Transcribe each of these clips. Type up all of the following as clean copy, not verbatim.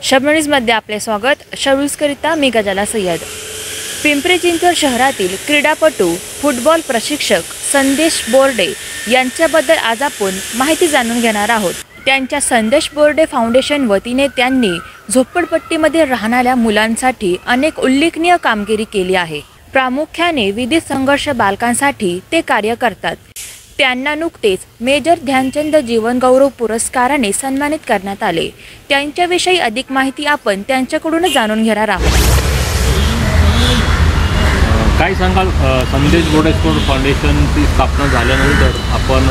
शबनळीजमध्ये आपले स्वागत। शबनळीजकरिता मी गजाला सय्यद। पिंपरी चिंचवड शहरातील क्रीडापटू, फुटबॉल प्रशिक्षक संदेश बोर्डे यांच्याबद्दल आज आपण माहिती जाणून घेणार आहोत। त्यांच्या संदेश बोर्डे फाउंडेशन वतीने त्यांनी झोपडपट्टीमध्ये राहणाऱ्या मुलांसाठी अनेक उल्लेखनीय कामगिरी केली आहे। प्रामुख्याने विविध संघर्ष बालकांसाठी ते कार्य करतात। त्यांना नुकतेच मेजर ध्यानचंद जीवन गौरव पुरस्काराने सन्मानित करण्यात आले। त्यांच्याविषयी अधिक माहिती आपण त्यांच्याकडून जाणून घेणार आहोत। काय सांगाल, संदेश बोर्डे स्पोर्ट्स फाउंडेशनची स्थापना झाल्यानंतर आपण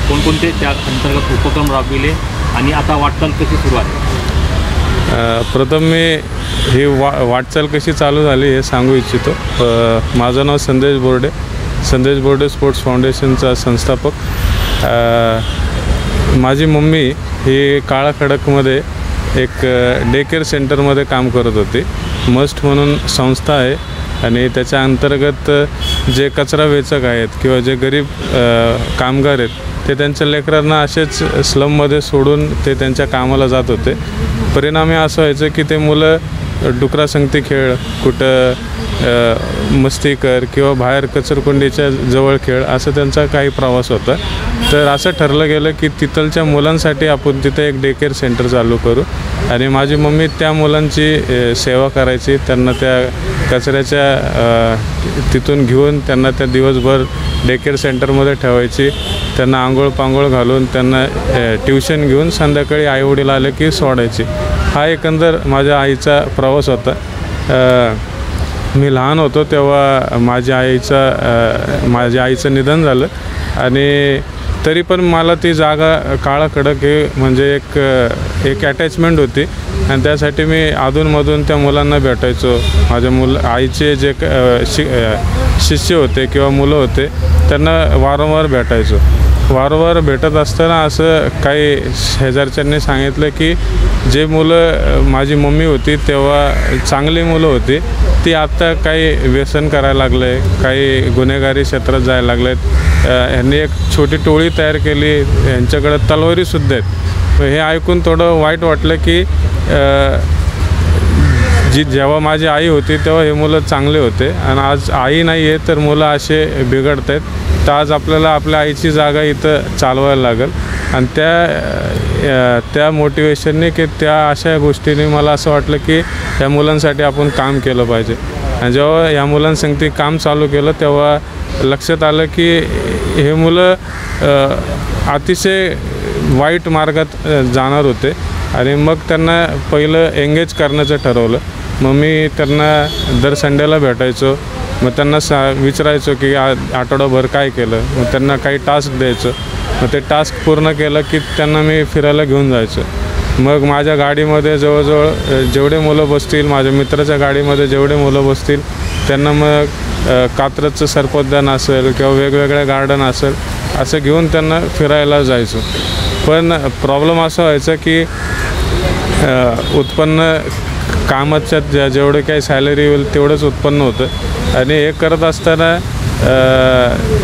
कोणकोणते त्या अंतर्गत उपक्रम राबविले आणि आता वाटचाल कशी सुरू आहे? प्रथम मी ही वाटचाल कशी चालू झाली हे सांगू इच्छितो। माझं नाव संदेश बोर्डे, संदेश बोर्डे स्पोर्ट्स फाउंडेशनचा संस्थापक। माझी मम्मी ही काळा खडकमध्ये एक डे केअर सेंटरमध्ये काम करत होती। मस्ट म्हणून संस्था आहे आणि त्याच्या अंतर्गत जे कचरा वेचक आहेत किंवा जे गरीब कामगार आहेत ते त्यांच्या लेकरांना असेच स्लममध्ये सोडून ते त्यांच्या कामाला जात होते। परिणामी असं व्हायचं की ते मुलं डुकरासंगती खेळ, कुठं मस्ती कर किंवा बाहेर कचरकुंडीच्या जवळ खेळ असं त्यांचा काही प्रवास होता। तर असं ठरलं गेलं की तिथलच्या मुलांसाठी आपण तिथे एक डे केअर सेंटर चालू करू आणि माझी मम्मी त्या मुलांची सेवा करायची। त्यांना त्या कचऱ्याच्या तिथून घेऊन त्यांना त्या दिवसभर डे केअर सेंटरमध्ये ठेवायची। त्यांना आंघोळ पांघोळ घालून त्यांना ट्युशन घेऊन संध्याकाळी आईवडील आले की सोडायची। हा एकंदर माझ्या आईचा प्रवास होता। मी लहान होतो तेव्हा माझ्या आईचं निधन झालं आणि तरी पण मला ती जागा काळा खडक हे म्हणजे एक अटॅचमेंट होती आणि त्यासाठी मी अधूनमधून त्या मुलांना भेटायचो। माझ्या आईचे जे शिष्य होते किंवा मुलं होते त्यांना वारंवार भेटायचो। वारंवार भेटत असताना असं काही शेजारच्यांनी सांगितलं की जे मुलं माझी मम्मी होती तेव्हा चांगली मुलं होती ती आत्ता काही व्यसन करायला लागले, काही गुन्हेगारी क्षेत्रात जायला लागलेत। यांनी एक छोटी टोळी तयार केली, यांच्याकडे तलवारीसुद्धा आहेत। हे ऐकून थोडं वाईट वाटलं की जेव्हा माझी आई होती तेव्हा हे मुलं चांगले होते आणि आज आई नाही आहे तर मुलं असे बिघडत आहेत। तर आज आपल्याला आपल्या आईची जागा इथं चालवायला लागेल आणि त्या मोटिवेशनने की त्या अशा गोष्टींनी मला असं वाटलं की ह्या मुलांसाठी आपण काम केलं पाहिजे। आणि जेव्हा ह्या मुलांसंगती काम चालू केलं तेव्हा लक्षात आलं की हे मुलं अतिशय वाईट मार्गात जाणार होते आणि मग त्यांना पहिलं एंगेज करण्याचं ठरवलं। मग मी त्यांना दर संडेला भेटायचो, मग त्यांना विचारायचो की आठवडाभर काय केलं, मग त्यांना काही टास्क द्यायचं। मग ते टास्क पूर्ण केलं की त्यांना मी फिरायला घेऊन जायचं। मग माझ्या गाडीमध्ये जवळजवळ जेवढे मुलं बसतील, माझ्या मित्राच्या गाडीमध्ये जेवढे मुलं बसतील त्यांना मग कात्रजचं सर्पोद्यान असेल किंवा वेगवेगळ्या गार्डन असेल असं घेऊन त्यांना फिरायला जायचो। पण प्रॉब्लेम असा व्हायचा की उत्पन्न कामाच्या जेवढे काही सॅलरी होईल तेवढंच उत्पन्न होतं आणि हे करत असताना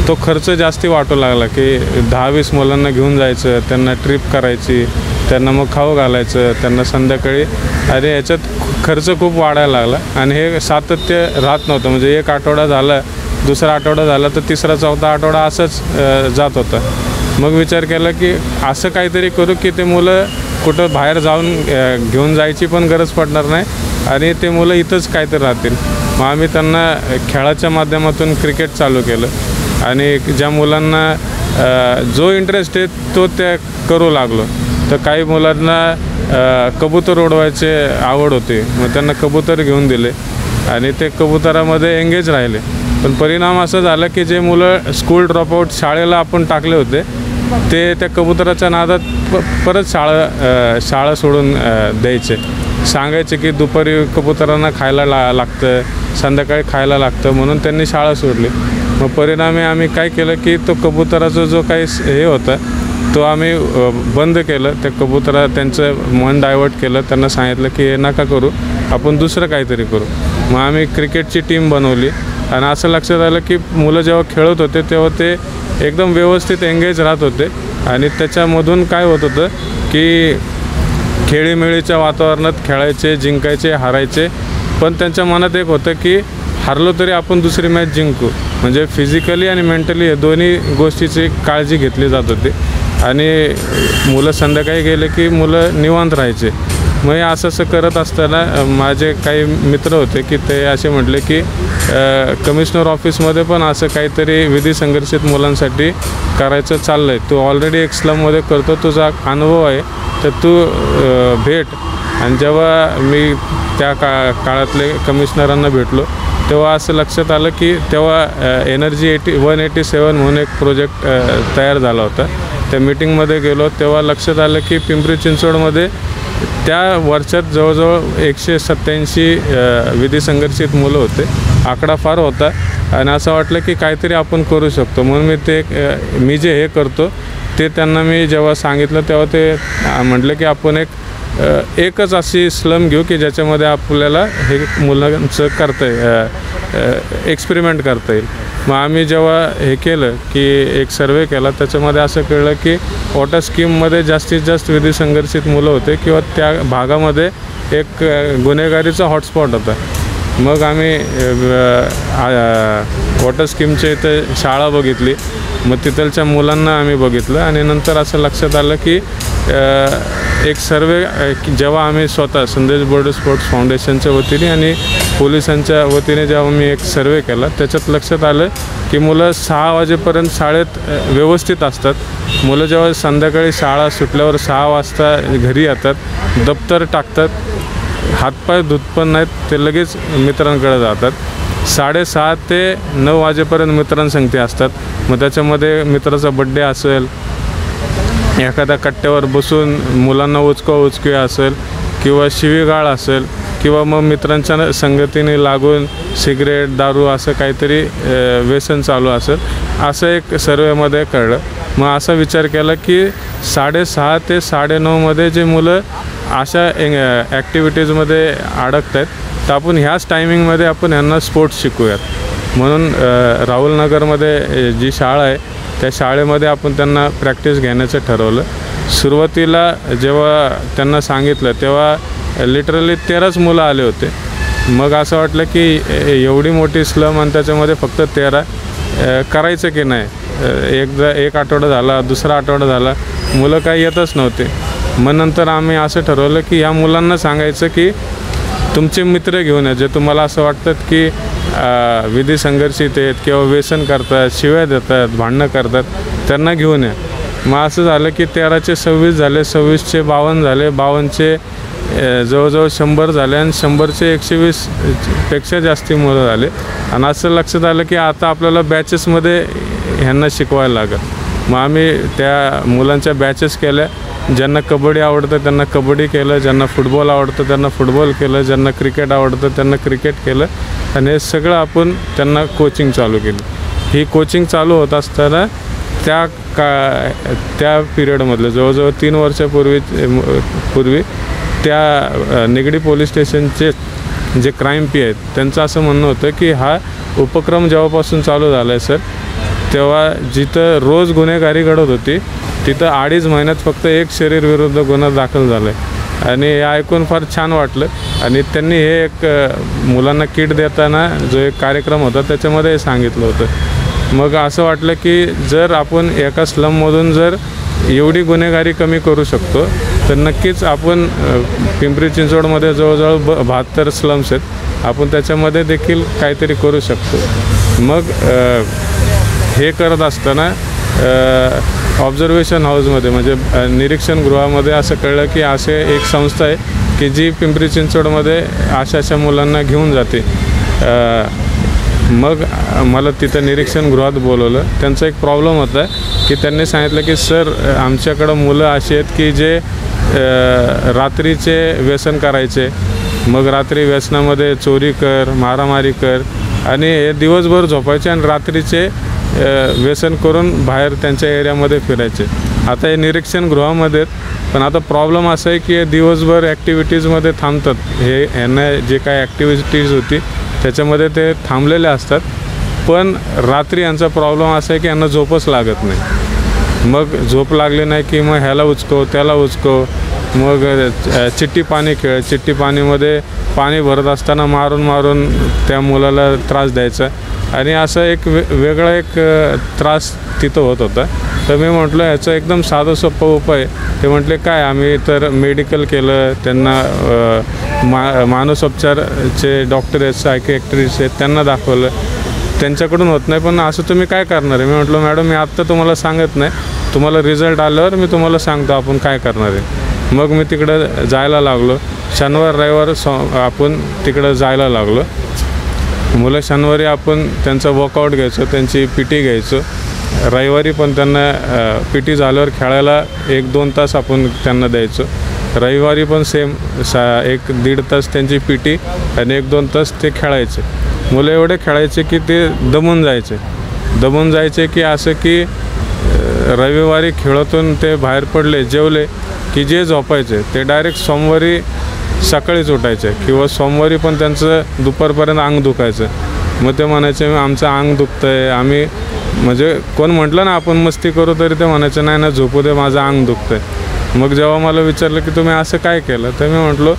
तो खर्च जास्ती वाटू लागला की 10-20 मुलांना घेऊन जायचं, त्यांना ट्रिप करायची, त्यांना मग खाऊ घालायचं, त्यांना संध्याकाळी आणि याच्यात खर्च खूप वाढायला लागला आणि हे सातत्य राहत नव्हतं। म्हणजे एक आठवडा झाला, दुसरा आठवडा झाला तर तिसरा चौथा आठवडा असंच जात होता। मग विचार केला की असं काहीतरी करू की ते मुलं कुठं बाहेर जाऊन घेऊन जायची पण गरज पडणार नाही आणि ते मुलं इथंच काहीतरी राहतील। मग आम्ही त्यांना खेळाच्या माध्यमातून क्रिकेट चालू केलं आणि ज्या मुलांना जो इंटरेस्ट आहे तो त्या करू लागलो। तर काही मुलांना कबूतर उडवायचे आवड होती, मग त्यांना कबूतर घेऊन दिले आणि ते कबुतरामध्ये एंगेज राहिले। पण परिणाम असा झाला की जे मुलं स्कूल ड्रॉपआउट शाळेला आपण टाकले होते ते त्या कबुतराच्या नादात परत शाळा सोडून द्यायचे, सांगायचे की दुपारी कबुतरांना खायला लागतं, संध्याकाळी खायला लागतं, म्हणून त्यांनी शाळा सोडली। मग परिणामी आम्ही काय केलं की तो कबुतराचा जो काही हे होता तो आम्ही बंद केलं। त्या त्यांचं मन डायवर्ट केलं, त्यांना सांगितलं की हे नका करू, आपण दुसरं काहीतरी करू। मग आम्ही क्रिकेटची टीम बनवली आणि असं लक्षात आलं की मुलं जेव्हा खेळत होते तेव्हा ते एकदम व्यवस्थित एंगेज राहत होते आणि त्याच्यामधून काय होत होतं की खेळीमेळीच्या वातावरणात खेळायचे, जिंकायचे, हारायचे, पण त्यांच्या मनात एक होतं की हारलो तरी आपण दुसरी मॅच जिंकू. म्हणजे फिजिकली आणि मेंटली हे दोन्ही गोष्टीची काळजी घेतली जात होती आणि मुलं संध्याकाळी गेले की मुलं निवांत राहायचे. मग असं करत असताना माझे काही मित्र होते की ते असे म्हटले की कमिशनर ऑफिसमध्ये पण असं काहीतरी विधी संघर्षित मुलांसाठी करायचं चाललं आहे. तू ऑलरेडी एक स्लममध्ये करतो, तुझा अनुभव आहे, तर तू भेट. आणि जेव्हा मी त्या काळातले कमिशनरांना भेटलो तेव्हा असं लक्षात आलं की तेव्हा एनर्जी 187 म्हणून एक प्रोजेक्ट तयार झाला होता. त्या मीटिंगमध्ये गेलो तेव्हा लक्षात आलं की पिंपरी चिंचवडमध्ये त्या वर्षात जवळजवळ 187 विधी संघर्षित मुलं होते. आकडा फार होता आणि असं वाटलं की काहीतरी आपण करू शकतो. म्हणून मी जे हे करतो ते त्यांना मी जेव्हा सांगितलं तेव्हा ते म्हटलं की आपण एकच अशी स्लम घेऊ की ज्याच्यामध्ये आपल्याला हे मुलांचं एक्सपेरिमेंट करता येईल. मग आम्ही जेव्हा हे केलं की एक सर्वे केला त्याच्यामध्ये असं कळलं की वॉटर स्कीममध्ये जास्तीत जास्त विधी संघर्षित मुलं होते किंवा त्या भागामध्ये एक गुन्हेगारीचा हॉटस्पॉट होता. मग आम्ही वॉटर स्कीमच्या इथं शाळा बघितली, मग तिथलच्या मुलांना आम्ही बघितलं आणि नंतर असं लक्षात आलं की एक सर्वे जेव्हा आम्ही स्वतः संदेश बोर्डे स्पोर्ट्स फाउंडेशनच्या वतीने आणि पोलिसांच्या वतीने जेव्हा मी एक सर्वे केला त्याच्यात लक्षात आलं की मुलं 6 वाजेपर्यंत शाळेत व्यवस्थित असतात. मुलं जेव्हा संध्याकाळी शाळा सुटल्यावर 6 वाजता घरी येतात, दप्तर टाकतात, हातपाय धुत पण नाहीत, ते लगेच मित्रांकडे जातात. 6:30 ते 9 वाजेपर्यंत मित्रांसंगती असतात. मग त्याच्यामध्ये मित्राचा बड्डे असेल, एखाद्या कट्ट्यावर बसून मुलांना उचकी असेल किंवा शिवीगाळ असेल किंवा मग मित्रांच्या संगतीने लागून सिगरेट, दारू असं काहीतरी व्यसन चालू असेल, असं एक सर्वेमध्ये कळलं. मग असा विचार केला की 6:30 ते 9:30मध्ये जे मुलं अशा ॲक्टिव्हिटीजमध्ये अडकत आहेत तर आपण ह्याच टायमिंगमध्ये आपण ह्यांना स्पोर्ट्स शिकूयात. म्हणून राहुलनगरमध्ये जी शाळा आहे त्या शाळेमध्ये आपण त्यांना प्रॅक्टिस घेण्याचं ठरवलं. सुरुवातीला जेव्हा त्यांना सांगितलं तेव्हा लिटरली 13च मुलं आले होते. मग असं वाटलं की एवढी मोठी स्लम आणि त्याच्यामध्ये फक्त 13 करायचं की नाही. एक आठवडा झाला, दुसरा आठवडा झाला, मुलं काही येतच नव्हते. मग नंतर आम्ही असं ठरवलं की या मुलांना सांगायचं की तुमचे मित्र घेऊन या जे तुम्हाला असं वाटतात की विधी संघर्षित आहेत किंवा व्यसन करतात, शिव्या देतात, भांडणं करतात, त्यांना घेऊन या. मग असं झालं की 13चे 26 झाले, 26चे 52 झाले, 52चे जवळजवळ 100 झाले आणि 100चे 120 पेक्षा जास्ती मुलं झाले. आणि असं लक्षात आलं की आता आपल्याला बॅचेसमध्ये ह्यांना शिकवायला लागेल. मग आम्ही त्या मुलांच्या बॅचेस केल्या. ज्यांना कबड्डी आवडतं त्यांना कबड्डी केलं, ज्यांना फुटबॉल आवडतं त्यांना फुटबॉल केलं, ज्यांना क्रिकेट आवडतं त्यांना क्रिकेट केलं आणि हे सगळं आपण त्यांना कोचिंग चालू केली. ही कोचिंग चालू होत असताना त्या पिरियडमधलं जवळजवळ 3 वर्षापूर्वी त्या निगडी पोलीस स्टेशनचे जे क्राईम पी आहेत त्यांचं असं म्हणणं होतं की हा उपक्रम जेव्हापासून चालू झाला आहे सर, तेव्हा जिथं रोज गुन्हेगारी घडत होती तिथं 2.5 महिन्यात फक्त एक शरीरविरुद्ध गुन्हा दाखल झाला आहे. आणि हे ऐकून फार छान वाटलं. आणि त्यांनी हे एक मुलांना किट देताना जो एक कार्यक्रम होता त्याच्यामध्ये हे सांगितलं होतं. मग असं वाटलं की जर आपण एका स्लममधून जर एवढी गुन्हेगारी कमी करू शकतो तर नक्कीच आपण पिंपरी चिंचवडमध्ये जवळजवळ 72 स्लम्स आहेत, आपण त्याच्यामध्ये देखील काहीतरी करू शकतो. मग हे करत असताना ऑब्झर्वेशन हाऊसमध्ये म्हणजे निरीक्षण गृहामध्ये असं कळलं की असे एक संस्था आहे की जी पिंपरी चिंचवडमध्ये अशा मुलांना घेऊन जाते. मग मला तिथं निरीक्षण गृहात बोलवलं. त्यांचा एक प्रॉब्लेम होता की त्यांनी सांगितलं की सर आमच्याकडं मुलं अशी आहेत की जे रात्रीचे व्यसन करायचे, मग रात्री व्यसनामध्ये चोरी कर, मारामारी कर आणि हे दिवसभर झोपायचे आणि रात्रीचे व्यसन करून बाहेर त्यांच्या एरियामध्ये फिरायचे. आता हे निरीक्षण गृहामध्ये पण आता प्रॉब्लेम असा आहे की दिवसभर ॲक्टिव्हिटीजमध्ये थांबतात. हे यांना जे काय ॲक्टिव्हिटीज होती त्याच्यामध्ये ते थांबलेले असतात पण रात्री यांचा प्रॉब्लेम असा आहे की यांना झोपच लागत नाही. मग झोप लागली नाही की मग ह्याला उचकव त्याला उचकव, मग चिट्टी पाणी खेळ, चिट्टी पाणीमध्ये पाणी भरत असताना मारून मारून त्या मुलाला त्रास द्यायचा आणि असं एक वेगळा एक त्रास तिथं होत होता. तर मी म्हटलं ह्याचं एकदम साधं सोपं उपाय. ते म्हटले काय, आम्ही तर मेडिकल केलं, त्यांना मानसोपचारचे डॉक्टर आहेत, सायकियाट्रिस्ट आहेत, त्यांना दाखवलं, त्यांच्याकडून होत नाही. पण असं तुम्ही काय करणार आहे? मी म्हटलं मॅडम मी आत्ता तुम्हाला सांगत नाही, तुम्हाला रिझल्ट आल्यावर मी तुम्हाला सांगतो आपण काय करणार आहे. मग मी तिकडं जायला लागलो. शनिवार रविवार आपण तिकडं जायला लागलो. मुलं शनिवारी आपण त्यांचा वर्कआउट घ्यायचो, त्यांची PT घ्यायचो. रविवारी पण त्यांना PT झाल्यावर खेळायला 1-2 तास आपण त्यांना द्यायचो. रविवारी पण सेम 1-1.5 तास त्यांची PT आणि 1-2 तास ते खेळायचे. मुलं एवढे खेळायचे की ते दमून जायचे की असं की रविवारी खेळातून ते बाहेर पडले, जेवले की जे झोपायचे ते डायरेक्ट सोमवारी सकाळीच उठायचे किंवा सोमवारी पण त्यांचं दुपारपर्यंत अंग दुखायचं. मग ते म्हणायचे आमचं अंग दुखतं आहे. आम्ही म्हणजे कोण म्हटलं ना आपण मस्ती करू तरी ते म्हणायचं नाही ना झोपू दे, माझं अंग दुखतं आहे. मग जेव्हा मला विचारलं की तुम्ही असं काय केलं, तर मी म्हटलो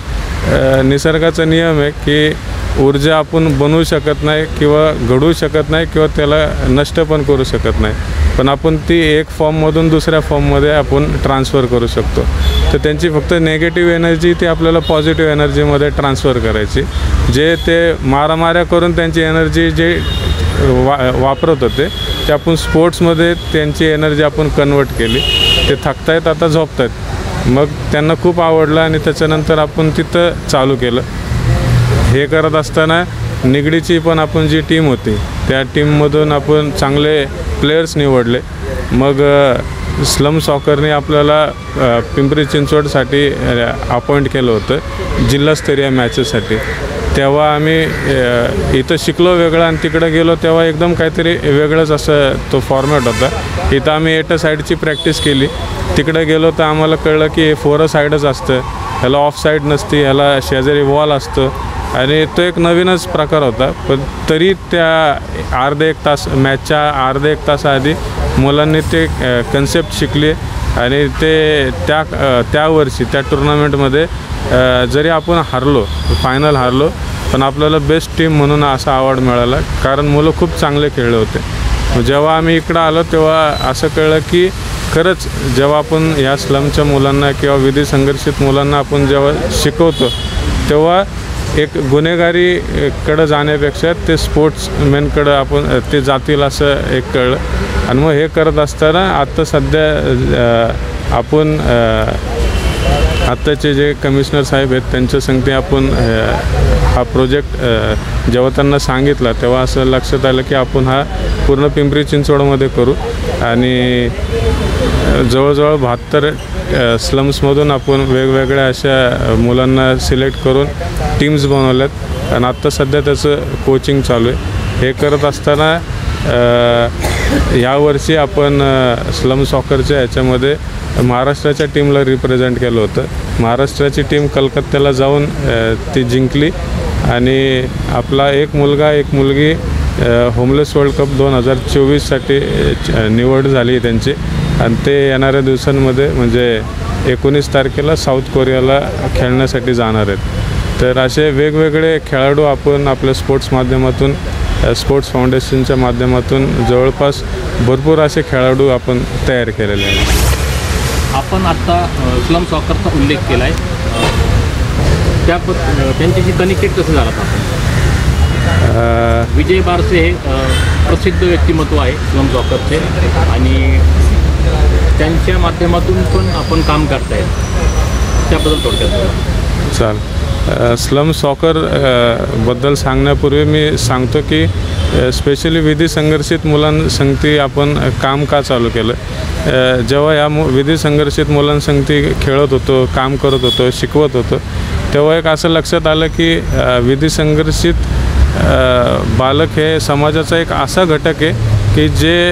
निसर्गाचा नियम आहे की ऊर्जा आपण बनवू शकत नाही किंवा घडवू शकत नाही किंवा त्याला नष्ट पण करू शकत नाही, पण आपण ती एक फॉर्ममधून दुसऱ्या फॉर्ममध्ये आपण ट्रान्सफर करू शकतो. तर त्यांची फक्त नेगेटिव्ह एनर्जी ती आपल्याला पॉझिटिव्ह एनर्जीमध्ये ट्रान्सफर करायची. जे ते मारामाऱ्या करून त्यांची एनर्जी जे वापरत होते ते आपण स्पोर्ट्समध्ये त्यांची एनर्जी आपण कन्वर्ट केली. ते थकतायत, आता झोपतायत. मग त्यांना खूप आवडलं आणि त्याच्यानंतर आपण तिथं चालू केलं. हे करत असताना निगडीची पण आपण जी टीम होती त्या टीममधून आपण चांगले प्लेयर्स निवडले. मग स्लम सॉकरने आपल्याला पिंपरी चिंचवडसाठी अपॉइंट केलं होतं जिल्हास्तरीय मॅचेससाठी. तेव्हा आम्ही इथं शिकलो वेगळं आणि तिकडं गेलो तेव्हा एकदम काहीतरी वेगळंच असं तो फॉर्मॅट होता. इथं आम्ही 8 साईडची प्रॅक्टिस केली. तिकडं गेलो तर आम्हाला कळलं की 4 साईडच असतं, ह्याला ऑफ साईड नसती, ह्याला शेजारी वॉल असतं आणि तो एक नवीनच प्रकार होता. पण तरी त्या अर्धे 1 तास मॅचच्या अर्धे 1 तासाआधी मुलांनी ते कन्सेप्ट शिकले आणि ते त्या वर्षी त्या टुर्नामेंटमध्ये जरी आपण फायनल हारलो पण आपल्याला बेस्ट टीम म्हणून असा अवॉर्ड मिळाला, कारण मुलं खूप चांगले खेळले होते. जेव्हा आम्ही इकडं आलो तेव्हा असं कळलं की खरंच जेव्हा आपण या स्लमच्या मुलांना किंवा विधी संघर्षित मुलांना आपण जेव्हा शिकवतो तेव्हा एक गुन्हेगारीकडं जाण्यापेक्षा ते स्पोर्ट्समॅनकडं आपण ते जातील असं एक कळलं. आणि मग हे करत असताना आत्ता सध्या आपण आत्ताचे जे कमिशनर साहेब आहेत त्यांच्या संगती आपण हा प्रोजेक्ट जेव्हा त्यांना सांगितला तेव्हा असं लक्षात आलं की आपण हा पूर्ण पिंपरी चिंचवडमध्ये करू. आणि जवळजवळ 72 स्लम्समधून आपण वेगवेगळ्या अशा मुलांना सिलेक्ट करून टीम्स बनवल्यात आणि आत्ता सध्या त्याचं कोचिंग चालू आहे. हे करत असताना यावर्षी आपण स्लम सॉकरच्या ह्याच्यामध्ये महाराष्ट्राच्या टीमला रिप्रेझेंट केलं होतं. महाराष्ट्राची टीम कलकत्त्याला जाऊन ती जिंकली आणि आपला एक मुलगा एक मुलगी होमलेस वर्ल्ड कप 2024साठी निवड झाली त्यांची आणि ते येणाऱ्या दिवसांमध्ये म्हणजे 19 तारखेला साऊथ कोरियाला खेळण्यासाठी जाणार आहेत. तर असे वेगवेगळे खेळाडू आपण आपल्या स्पोर्ट्स माध्यमातून स्पोर्ट्स फाउंडेशनच्या माध्यमातून जवळपास भरपूर असे खेळाडू आपण तयार केलेले आहेत. आपण आत्ता स्लम सॉकरचा उल्लेख केला आहे, त्यांच्याशी कनेक्टेड कसं झालं आपण? विजय बारसे हे प्रसिद्ध व्यक्तिमत्व आहे स्लम सॉकरचे आणि त्यांच्या माध्यमातून पण आपण काम करतायत, त्याबद्दल थोडक्यात चाल. स्लम सॉकर बद्दल सांगण्यापूर्वी मी सांगतो की स्पेशली विधी संघर्षित मुलांसंगती आपण काम का चालू केलं. जेव्हा या विधी संघर्षित मुलांसंगती खेळत होतो, काम करत होतो, शिकवत होतो तेव्हा एक असं लक्षात आलं की विधी संघर्षित बालक हे समाजाचा एक असा घटक आहे की जे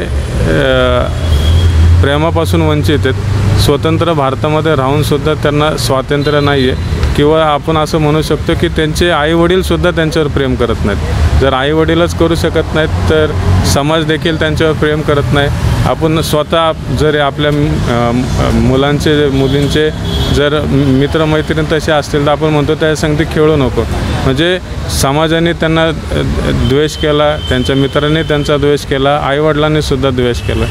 प्रेमापासून वंचित आहेत. स्वतंत्र भारतामध्ये राहूनसुद्धा त्यांना स्वातंत्र्य नाही आहे, किंवा आपण असं म्हणू शकतो की त्यांचे आईवडीलसुद्धा त्यांच्यावर प्रेम करत नाहीत. जर आईवडीलच करू शकत नाहीत तर समाज देखील त्यांच्यावर प्रेम करत नाही. आपण स्वतः जर आपल्या मुलांचे मुलींचे जर मित्रमैत्रीण तसे असतील तर आपण म्हणतो त्या संगती खेळू नको. म्हणजे समाजाने त्यांना द्वेष केला, त्यांच्या मित्रांनी त्यांचा द्वेष केला, आईवडिलांनीसुद्धा द्वेष केला.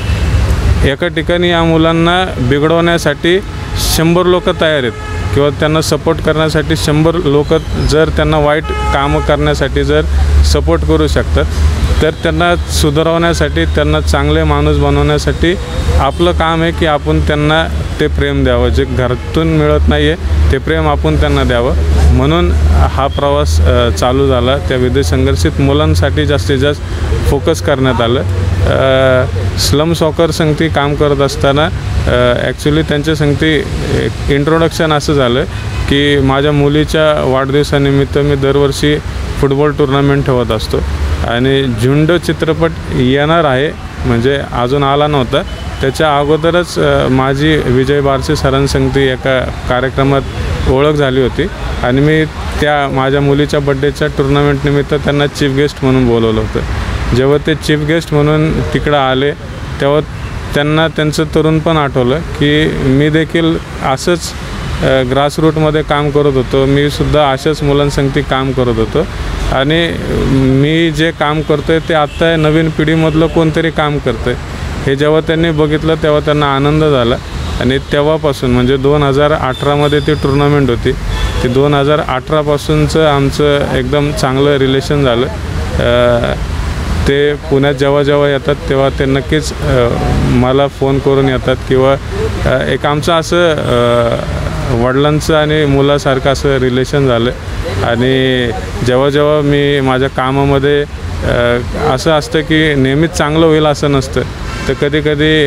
एका ठिकाणी या मुलांना बिघडवण्यासाठी 100 लोक तयार आहेत, किंवा त्यांना सपोर्ट करण्यासाठी 100 लोक जर त्यांना वाईट कामं करण्यासाठी जर सपोर्ट करू शकतात, तर त्यांना सुधारवण्यासाठी, त्यांना चांगले माणूस बनवण्यासाठी आपलं काम आहे की आपण त्यांना ते प्रेम द्यावं, जे घरातून मिळत नाही आहे ते प्रेम आपण त्यांना द्यावं. म्हणून हा प्रवास चालू झाला. त्या विदेश संघर्षित मुलांसाठी जास्तीत जास्त फोकस करण्यात आलं. स्लम सॉकर संगती काम करत असताना ॲक्च्युली त्यांच्या संगती इंट्रोडक्शन असं झालं की माझ्या मुलीच्या वाढदिवसानिमित्त मी दरवर्षी फुटबॉल टुर्नामेंट ठेवत असतो, आणि झुंड चित्रपट येणार आहे म्हणजे अजून आला नव्हता. त्याच्या अगोदरच माझी विजय बारसे सरांसंगती एका कार्यक्रमात ओळख झाली होती, आणि मी त्या माझ्या मुलीच्या बड्डेच्या टुर्नामेंटनिमित्त त्यांना चीफ गेस्ट म्हणून बोलवलं होतं. जेव्हा ते चीफ गेस्ट म्हणून तिकडं आले तेव्हा त्यांना त्यांचं तरुणपण आठवलं की मी देखील असंच ग्रासरूटमध्ये काम करत होतो, मी सुद्धा अशाच मुलांसंगती काम करत होतो, आणि मी जे काम करतो आहे ते आत्ता नवीन पिढीमधलं कोणतरी काम करतं आहे हे जेव्हा त्यांनी बघितलं तेव्हा त्यांना आनंद झाला. आणि तेव्हापासून म्हणजे 2018मध्ये ती टुर्नामेंट होती, ते 2018पासूनचं आमचं एकदम चांगलं रिलेशन झालं. ते पुण्यात जेव्हा जेव्हा येतात तेव्हा ते नक्कीच मला फोन करून येतात, किंवा एक आमचं असं वडिलांचं आणि मुलासारखं असं रिलेशन झालं. आणि जेव्हा जेव्हा मी माझ्या कामामध्ये असं असतं की नेहमीच चांगलं होईल असं नसतं, तर कधी कधी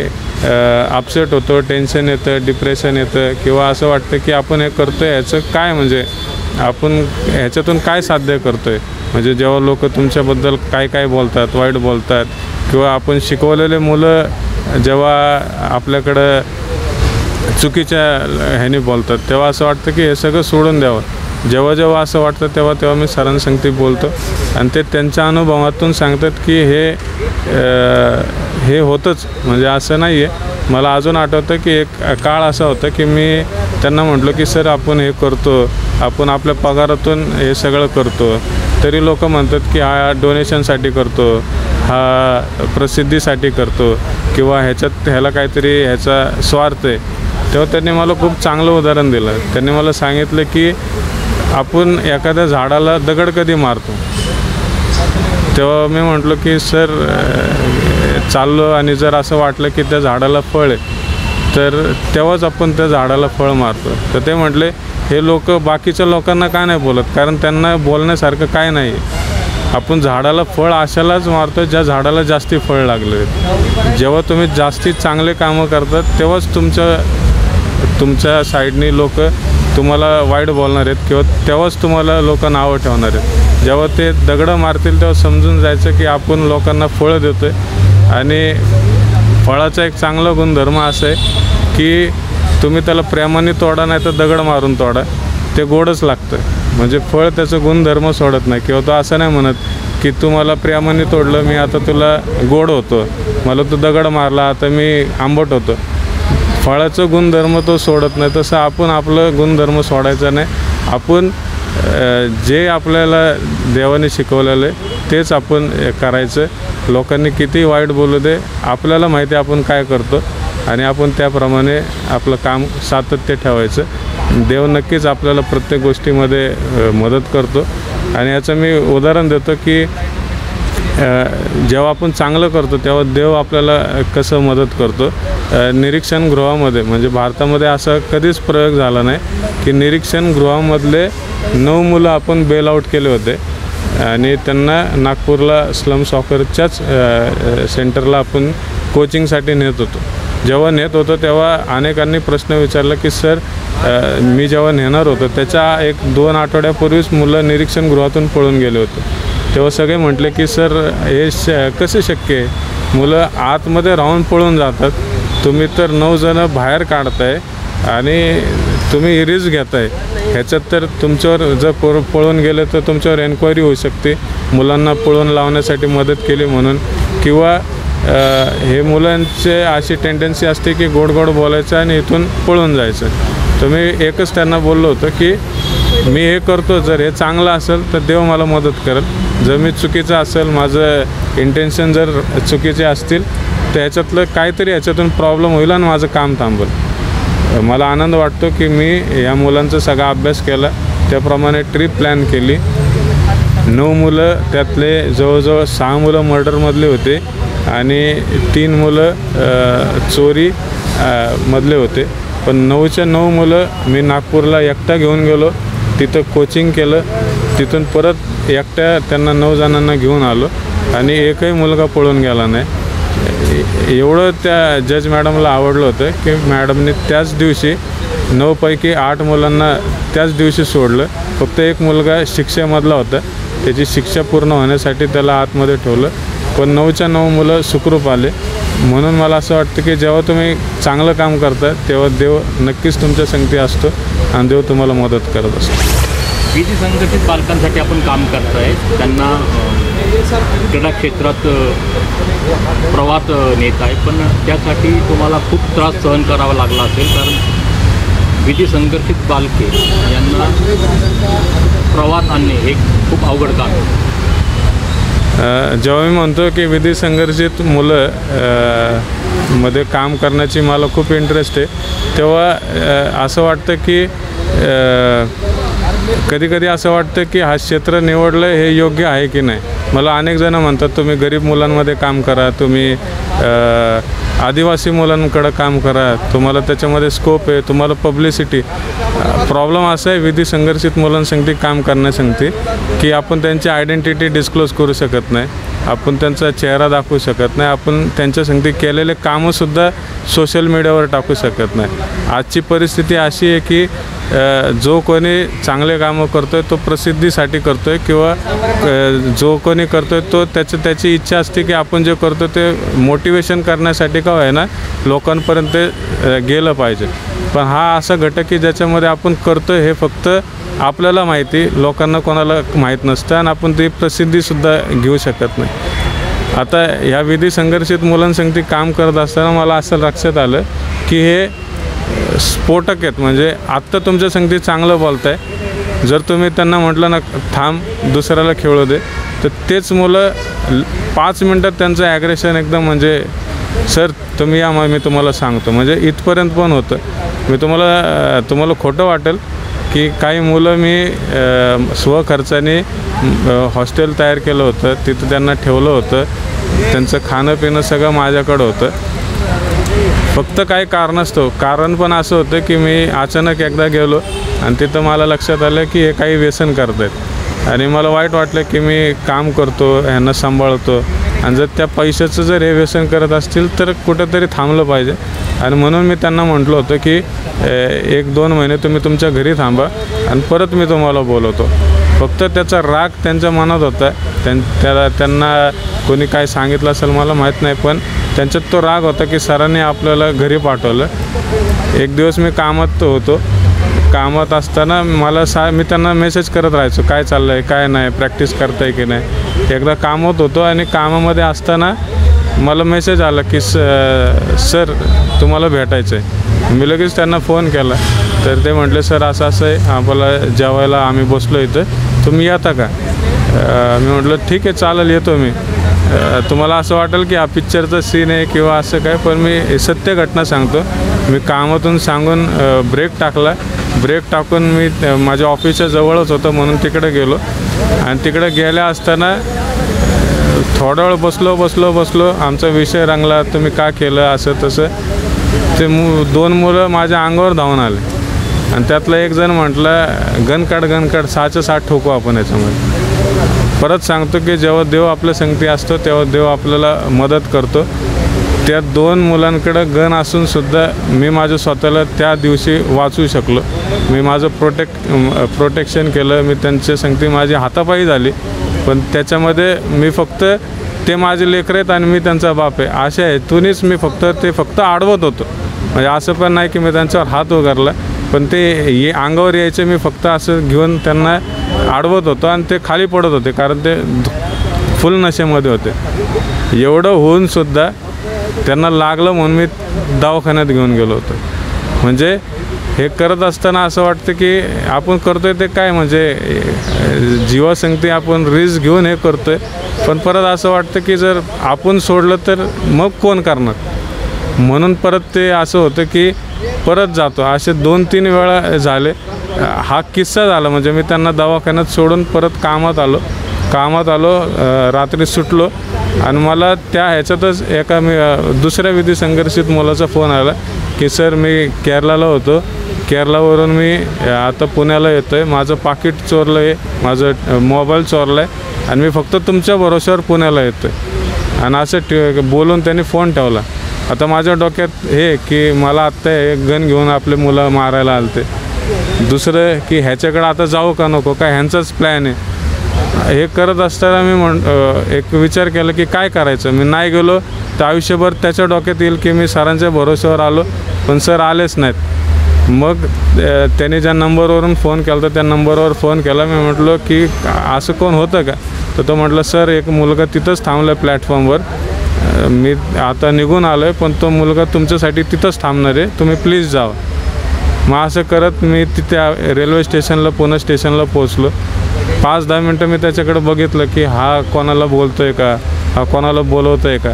अपसेट होतो, टेन्शन येतं, डिप्रेशन येतं, किंवा असं वाटतं की आपण हे करतो आहे ह्याचं काय, म्हणजे आपण ह्याच्यातून काय साध्य करतो आहे. म्हणजे जेव्हा लोक तुमच्याबद्दल काय काय बोलतात, वाईट बोलतात, किंवा आपण शिकवलेले मुलं जेव्हा आपल्याकडं चुकीच्या ह्याने बोलतात, तेव्हा असं वाटतं की हे सगळं सोडून द्यावं. जेव्हा जेव्हा असं वाटतं तेव्हा तेव्हा मी सरांसंगती बोलतो, आणि ते त्यांच्या अनुभवातून सांगतात की हे होतंच, म्हणजे असं नाही आहे. मला अजून आठवतं की एक काळ असा होता की मी त्यांना म्हटलो की सर आपण हे करतो, आपण आपल्या पगारातून हे सगळं करतो, तरी लोक म्हणतात की हा डोनेशनसाठी करतो, हा प्रसिद्धीसाठी करतो, किंवा ह्याला काहीतरी ह्याचा स्वार्थ आहे. तेव्हा त्यांनी मला खूप चांगलं उदाहरण दिलं. त्यांनी मला सांगितलं की आपण एखाद्या झाडाला दगड कधी मारतो. तेव्हा मी म्हटलो की सर चाललो आणि जर असं वाटलं की त्या झाडाला फळ आहे तर तेव्हाच आपण त्या झाडाला फळ मारतो. तर ते म्हटले हे लोक बाकीच्या लोकांना काय नाही बोलत, कारण त्यांना बोलण्यासारखं काय नाही. आपण झाडाला फळ अशालाच मारतो ज्या झाडाला जास्ती फळ लागले. जेव्हा तुम्ही जास्ती चांगले कामं करतात तेव्हाच तुमच्या साईडनी लोक तुम्हाला वाईट बोलणार आहेत, किंवा तेव्हाच तुम्हाला लोक नावं ठेवणार आहेत. जेव्हा ते दगडं मारतील तेव्हा समजून जायचं की आपण लोकांना फळं देतो आहे. आणि फळाचा एक चांगला गुणधर्म असा आहे की तुम्ही त्याला प्रेमाने तोडा नाही तर दगड मारून तोडा, ते गोडच लागतं. म्हणजे फळ त्याचं गुणधर्म सोडत नाही, किंवा तो असं नाही म्हणत की तू मला प्रेमाने तोडलं मी आता तुला गोड होतो, मला तू दगड मारला आता मी आंबट होतो. फळाचं गुणधर्म तो सोडत नाही. तसं आपण आपलं गुणधर्म सोडायचा नाही. आपण जे आपल्याला देवाने शिकवलेलं आहे तेच आपण करायचं. लोकांनी किती वाईट बोलू दे, आपल्याला माहिती आहे आपण काय करतो, आणि आपण त्याप्रमाणे आपलं काम सातत्य ठेवायचं. देव नक्कीच आपल्याला प्रत्येक गोष्टीमध्ये मदत करतो. आणि याचं मी उदाहरण देतो की जेव्हा आपण चांगलं करतो तेव्हा देव आपल्याला कसं मदत करतो. निरीक्षण गृहामध्ये म्हणजे भारतामध्ये असा कधीच प्रयोग झाला नाही की निरीक्षण गृहामधले 9 मुलं आपण बेल आऊट केले होते, आणि त्यांना नागपूरला स्लम सॉकरच्याच सेंटरला आपण कोचिंगसाठी नेत होतो. जेव्हा नेत होतो तेव्हा अनेकांनी प्रश्न विचारला की सर मी जेव्हा नेणार होतो त्याच्या 1-2 आठवड्यापूर्वीच मुलं निरीक्षण गृहातून पळून गेले होते. तेव्हा सगळे म्हटले की सर हे कसं शक्य आहे, मुलं आतमध्ये राहून पळून जातात तुम्ही तर 9 जणं बाहेर काढताय आणि तुम्ही रिस्क घेताय. ह्याच्यात तर तुमच्यावर जर पळून गेलं तर तुमच्यावर एन्क्वायरी होऊ शकते, मुलांना पळून लावण्यासाठी मदत केली म्हणून. किंवा हे मुलांचे अशी टेंडन्सी असते की गोड गोड बोलायचं आणि इथून पळून जायचं. तर मी एकच त्यांना बोललो होतं की मी हे करतो, जर हे चांगलं असेल तर देव मला मदत करेल. जर मी चुकीचं असेल, माझं इंटेन्शन जर चुकीचे असतील तर ह्याच्यातलं काहीतरी ह्याच्यातून प्रॉब्लेम होईल आणि माझं काम थांबेल. मला आनंद वाटतो की मी या मुलांचा सगळा अभ्यास केला, त्याप्रमाणे ट्रिप प्लॅन केली. 9 मुलं, त्यातले जवळजवळ 6 मुलं मर्डरमधले होते आणि 3 मुलं चोरी मधले होते. पण 9च्या 9 मुलं मी नागपूरला एकटा घेऊन गेलो, तिथं कोचिंग केलं, तिथून परत एकट्या त्यांना 9 जणांना घेऊन आलो आणि एकही मुलगा पळून गेला नाही. एवढं त्या जज मॅडमला आवडलं होतं की मॅडमने त्याच दिवशी 9 पैकी 8 मुलांना त्याच दिवशी सोडलं. फक्त एक मुलगा शिक्षेमधला होता, त्याची शिक्षा पूर्ण होण्यासाठी त्याला आतमध्ये ठेवलं. पण 9च्या 9 मुलं सुखरूप आले. म्हणून मला असं वाटतं की जेव्हा तुम्ही चांगलं काम करता तेव्हा देव नक्कीच तुमच्या संगती असतो आणि देव तुम्हाला मदत करत असतो. विधी संघटित बालकांसाठी आपण काम करताय, त्यांना क्रीडा क्षेत्रात प्रवास नेत आहे, पण त्यासाठी तुम्हाला खूप त्रास सहन करावा लागला असेल, कारण विधी संघर्षित बालके यांना प्रवास आणणे हे खूप अवघड काम आहे. जेव्हा मी म्हणतो की विधी संघर्षित मुलं मध्ये काम करण्याची मला खूप इंटरेस्ट आहे, तेव्हा असं वाटतं की कधी असं वाटतं की हा क्षेत्र निवडलं हे योग्य आहे की नाही. मला अनेक जण म्हणतात तुम्ही गरीब मुलांमध्ये काम करा, तुम्ही आदिवासी मुलांकडं काम करा, तुम्हाला त्याच्यामध्ये स्कोप आहे, तुम्हाला पब्लिसिटी. प्रॉब्लेम असा आहे विधी संघर्षित मुलांसाठी काम करण्यासाठी की आपण त्यांची आयडेंटिटी डिस्क्लोज करू शकत नाही, आपण त्यांचा चेहरा दाखवू शकत नाही, आपण त्यांच्यासाठी केलेले कामंसुद्धा सोशल मीडियावर टाकू शकत नाही. आजची परिस्थिती अशी आहे की जो कोणी चांगले कामं करतो आहे तो प्रसिद्धीसाठी करतो आहे, किंवा जो कोणी करतो आहे तो त्याची इच्छा असते की आपण जे करतो ते मोटिवेशन करण्यासाठी का आहे ना लोकांपर्यंत गेलं पाहिजे. पण हा असा घटक की ज्याच्यामध्ये आपण करतो हे फक्त आपल्याला माहिती, लोकांना कोणाला माहीत नसतं आणि आपण ती प्रसिद्धीसुद्धा घेऊ शकत नाही. आता ह्या विधी संघर्षित मुलांसाठी काम करत असताना मला असं लक्षात आलं की हे स्फोटक आहेत. म्हणजे आत्ता तुमच्या संगती चांगलं बोलत आहे, जर तुम्ही त्यांना म्हटलं ना थांब दुसऱ्याला खेळू दे, तर तेच मुलं 5 मिनटात त्यांचं ॲग्रेशन एकदम म्हणजे सर तुम्ही या मी तुम्हाला सांगतो, म्हणजे इथपर्यंत पण होतं. मी तुम्हाला खोटं वाटेल की काही मुलं मी स्वखर्चाने हॉस्टेल तयार केलं होतं, तिथं त्यांना ठेवलं होतं, त्यांचं खाणं पिणं सगळं माझ्याकडं होतं. फक्त काही कारण पण असं होतं की मी अचानक एकदा गेलो आणि तिथं मला लक्षात आलं की हे काही व्यसन करत आहेत आणि मला वाईट वाटलं की मी काम करतो, ह्यांना सांभाळतो आणि जर त्या पैशाचं जर हे व्यसन करत असतील तर कुठंतरी थांबलं पाहिजे. आणि म्हणून मी त्यांना म्हटलं होतं की 1-2 महिने तुम्ही तुमच्या घरी थांबा आणि परत मी तुम्हाला बोलवतो. फक्त त्याचा राग त्यांच्या मनात होता, त्यांना कोणी काय सांगितलं असेल मला माहीत नाही, पण त्यांच्यात तो राग होता की सरांनी आपल्याला घरी पाठवलं. एक दिवस मी कामात असताना मी त्यांना मेसेज करत राहायचो काय चाललं आहे काय नाही, प्रॅक्टिस करताय की नाही. एकदा कामात होतो आणि कामामध्ये असताना मला मेसेज आला की सर तुम्हाला भेटायचं आहे. मी लगेच त्यांना फोन केला, तर ते म्हटले सर असं आहे, आपल्याला जेवायला आम्ही बसलो इथं, तुम्ही येता का. मी म्हटलं ठीक आहे चालेल येतो मी. तुम्हाला असं वाटेल की हा पिक्चरचा सीन आहे किंवा असं काय, पण मी सत्य घटना सांगतो. मी कामातून सांगून ब्रेक टाकून मी माझ्या ऑफिसच्या जवळच होतं म्हणून तिकडे गेलो आणि तिकडे गेल्या असताना थोडा वेळ बसलो. आमचा विषय रंगला, तुम्ही का केलं असं तसं. ते 2 मुलं माझ्या अंगावर धावून आले आणि त्यातला एक जण म्हटलं गन काढ 6च्या 6 ठोकू आपण याच्यामध्ये. परत सांगतो की जेव्हा देव आपल्या संगती असतो तेव्हा देव आपल्याला मदत करतो. त्या 2 मुलांकडं गन असूनसुद्धा मी माझं स्वतःला त्या दिवशी वाचवू शकलो. मी माझं प्रोटेक्शन केलं, मी त्यांच्या संगती माझी हातापायी झाली, पण त्याच्यामध्ये मी फक्त ते माझे लेकरं आहेत आणि मी त्यांचा बाप आहे, अशा हेतूनच मी फक्त आडवत होतो. म्हणजे असं पण नाही की मी त्यांच्यावर हात उगारला, पण ते अंगावर यायचे, मी फक्त असं घेऊन त्यांना आडवत होतो आणि ते खाली पडत होते, कारण ते फुल नशेमध्ये होते. एवढं होऊनसुद्धा त्यांना लागलं म्हणून मी दवाखान्यात घेऊन गेलो होतो. म्हणजे हे करत असताना असं वाटतं की आपण करतोय ते काय, म्हणजे जीवासंगती आपण रिस्क घेऊन हे करतोय, पण परत असं वाटतं की जर आपण सोडलं तर मग कोण करणार. म्हणून परत ते असं होतं की परत जातो. असे 2-3 वेळा झाले. हा किस्सा झाला. म्हणजे मी त्यांना दवाखान्यात सोडून परत कामात आलो, रात्री सुटलो आणि मला त्या ह्याच्यातच एका दुसऱ्या विधी संघर्षित मुलाचा फोन आला की सर मी केरळला होतो, केरळवरून मी आता पुण्याला येतो आहे, माझं पाकीट चोरलं आहे, माझं मोबाईल चोरला आहे आणि मी फक्त तुमच्या भरोश्यावर पुण्याला येतो आहे. आणि असं बोलून त्यांनी फोन ठेवला. आता माझ्या डोक्यात हे की मला आत्ता हे गन घेऊन आपले मुलं मारायला आलते. दुसरं की ह्याच्याकडे आता जाऊ का नको, काय ह्यांचाच प्लॅन आहे. हे करत असताना मी एक विचार केला की काय करायचं. मी नाही गेलो तर आयुष्यभर त्याच्या डोक्यात येईल की मी सरांच्या भरोश्यावर आलो पण सर आलेच नाहीत. मग त्याने ज्या नंबरवरून फोन केला तर त्या नंबरवर फोन केला. मी म्हटलो की असं कोण होतं का, तर तो म्हटलं सर एक मुलगा तिथंच थांबला आहे प्लॅटफॉर्मवर, मी आता निघून आलो आहे पण तो मुलगा तुमच्यासाठी तिथंच थांबणार आहे, तुम्ही प्लीज जावा. मग असं करत मी तिथे रेल्वे स्टेशनला, पुणे स्टेशनला पोचलो. 5-10 मिनटं मी त्याच्याकडे बघितलं की हा कोणाला बोलतो आहे का, हा कोणाला बोलवतो आहे का.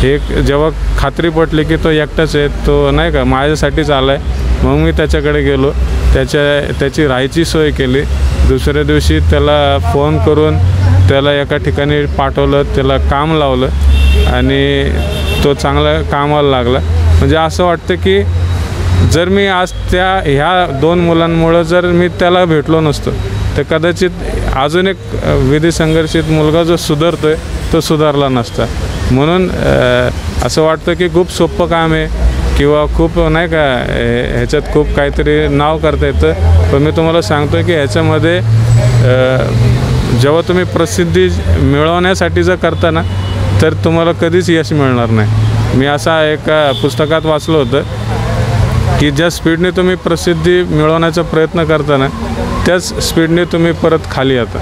हे जेव्हा खात्री पटली की तो एकटाच आहे, तो नाही का माझ्यासाठीच आला आहे, मग मी त्याच्याकडे गेलो, त्याची राहायची सोय केली. दुसऱ्या दिवशी त्याला फोन करून त्याला एका ठिकाणी पाठवलं, त्याला काम लावलं आणि तो चांगला कामाला लागला. म्हणजे असं वाटतं की जर मी आज ह्या 2 मुलांमुळं जर मी त्याला भेटलो नसतो तर कदाचित अजून एक विधी संघर्षित मुलगा जो सुधारतो आहे तो सुधारला नसता. म्हणून असं वाटतं की खूप सोपं काम आहे किंवा खूप नाही का ह्याच्यात खूप काहीतरी नाव करता येतं, पण मी तुम्हाला सांगतो की ह्याच्यामध्ये जेव्हा तुम्ही प्रसिद्धी मिळवण्यासाठी जर करता ना तर तुम्हाला कधीच यश मिळणार नाही. मी असा एका पुस्तकात वाचलं होतं की ज्या स्पीडने तुम्ही प्रसिद्धी मिळवण्याचा प्रयत्न करता ना त्याच स्पीडने तुम्ही परत खाली येता.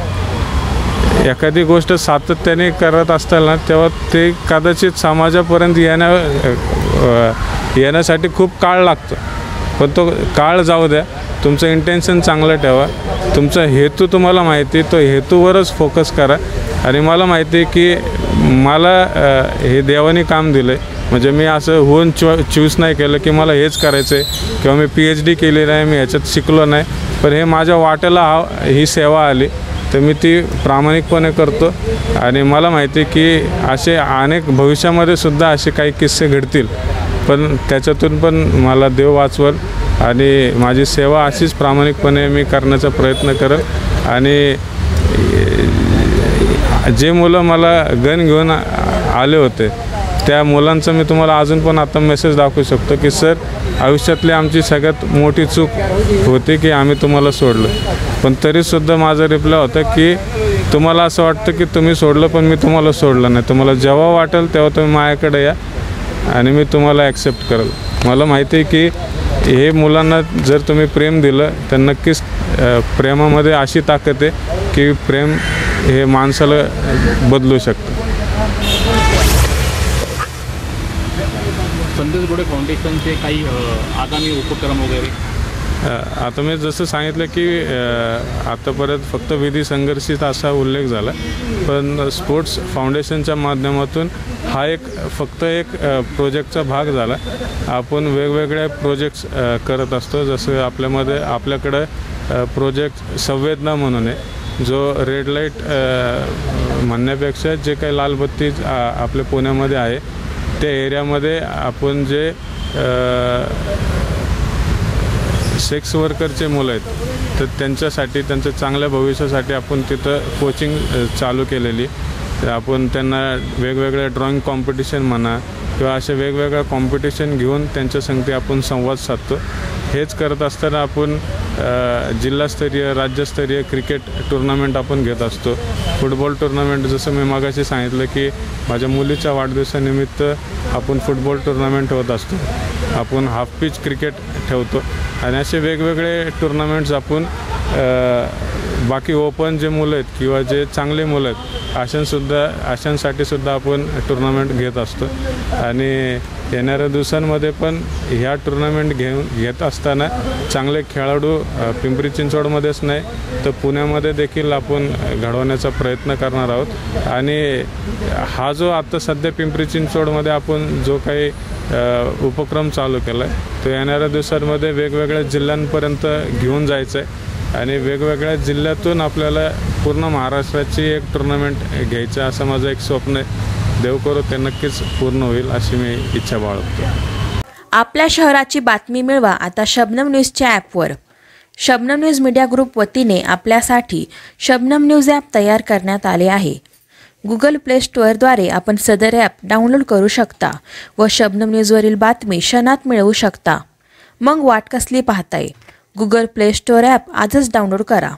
एखादी गोष्ट सातत्याने करत असताल ना तेव्हा ते कदाचित समाजापर्यंत येण्यासाठी खूप काळ लागतो, पण तो काळ जाऊ द्या. तुमचं इंटेन्शन चांगलं ठेवा, तुमचा हेतू तुम्हाला माहिती, तो हेतूवरच फोकस करा. आणि मला माहिती आहे की मला हे देवाने काम दिलं आहे. म्हणजे मी असं होऊन चूज नाही केलं की मला हेच करायचं आहे किंवा मी PhD केली नाही, मी ह्याच्यात शिकलो नाही, पण हे माझ्या वाट्याला ही सेवा आली तर मी ती प्रामाणिकपणे करतो. आणि मला माहिती आहे की असे अनेक भविष्यामध्ये सुद्धा असे काही किस्से घडतील, पण त्याच्यातून पण मला देव वाचवल आणि माझी सेवा अशीच प्रामाणिकपणे मी करण्याचा प्रयत्न करेन. आणि जे मुलं मला गन घेऊन आले होते त्या मुलांचं मी तुम्हाला अजून पण आता मेसेज दाखवू शकतो की सर आयुष्यातली आमची सगळ्यात मोठी चूक होती की आम्ही तुम्हाला सोडलं, पण तरीसुद्धा माझा रिप्लाय होता की तुम्हाला असं वाटतं की तुम्ही सोडलं पण मी तुम्हाला सोडलं नाही. तुम्हाला जेव्हा वाटेल तेव्हा तुम्ही माझ्याकडे या आणि मी तुम्हाला ॲक्सेप्ट करेल. मला माहिती आहे की हे मुलांना जर तुम्ही प्रेम दिलं तर नक्कीच प्रेमामध्ये अशी ताकद आहे की प्रेम हे माणसाला बदलू शकतं. संदेश बोडे फाउंडेशनचे काही आगामी उपक्रम वगैरे? आता मी जसं सांगितलं की आतापर्यंत फक्त विधी संघर्षित असा उल्लेख झाला, पण स्पोर्ट्स फाउंडेशनच्या माध्यमातून हा फक्त एक प्रोजेक्टचा भाग झाला. आपण वेगवेगळे प्रोजेक्ट्स करत असतो. जसं आपल्याकडं प्रोजेक्ट संवेदना म्हणून आहे, जो रेड लाईट म्हणण्यापेक्षा जे काही लाल बत्ती आपल्या पुण्यामध्ये आहे त्या एरियामध्ये आपण जे सेक्स वर्करचे मुलं आहेत तर त्यांच्यासाठी, त्यांच्या चांगल्या भविष्यासाठी आपण तिथं कोचिंग चालू केलेली. आपण त्यांना वेगवेगळ्या ड्रॉइंग कॉम्पिटिशन म्हणा किंवा असे वेगवेगळ्या कॉम्पिटिशन घेऊन त्यांच्या संगती आपण संवाद साधतो. हेच करत असताना आपण जिल्हास्तरीय राज्यस्तरीय क्रिकेट टुर्नामेंट आपण घेत असतो. फुटबॉल टुर्नामेंट जसं मी मागाशी सांगितलं की माझ्या मुलीच्या वाढदिवसानिमित्त आपण फुटबॉल टुर्नामेंट होत असतो. आपण हाफ पिच क्रिकेट ठेवतो आणि असे वेगवेगळे टुर्नामेंट्स आपण बाकी ओपन जे मुलं आहेत किंवा जे चांगले मुलं आहेत अशांसाठी सुद्धा आपण टुर्नामेंट घेत असतो. आणि येणाऱ्या दिवसांमध्ये पण ह्या टुर्नामेंट घेत असताना चांगले खेळाडू पिंपरी चिंचवडमध्येच नाही तर पुण्यामध्ये देखील आपण घडवण्याचा प्रयत्न करणार आहोत. आणि हा जो आत्ता सध्या पिंपरी चिंचवडमध्ये आपण जो काही उपक्रम चालू केला आहे तो येणाऱ्या दिवसांमध्ये वेगवेगळ्या जिल्ह्यांपर्यंत घेऊन जायचं आहे. आणि वेगवेगळ्या जिल्ह्यातून आपल्याला पूर्ण महाराष्ट्राची एक टुर्नामेंट घ्यायचं असं माझं एक स्वप्न आहे. देव करो ते नक्कीच पूर्ण होईल अशी मी इच्छा बाळगतो. आपल्या शहराची बातमी मिळवा आता शबनम न्यूजच्या ॲपवर. शबनम न्यूज मीडिया ग्रुप वतीने आपल्यासाठी शबनम न्यूज ॲप तयार करण्यात आले आहे. गुगल प्ले स्टोअरद्वारे आपण सदर ॲप डाउनलोड करू शकता व शबनम न्यूजवरील बातमी क्षणात मिळवू शकता. मग वाट कसली पाहताय? गुगल प्ले स्टोअर ॲप आजच डाउनलोड करा.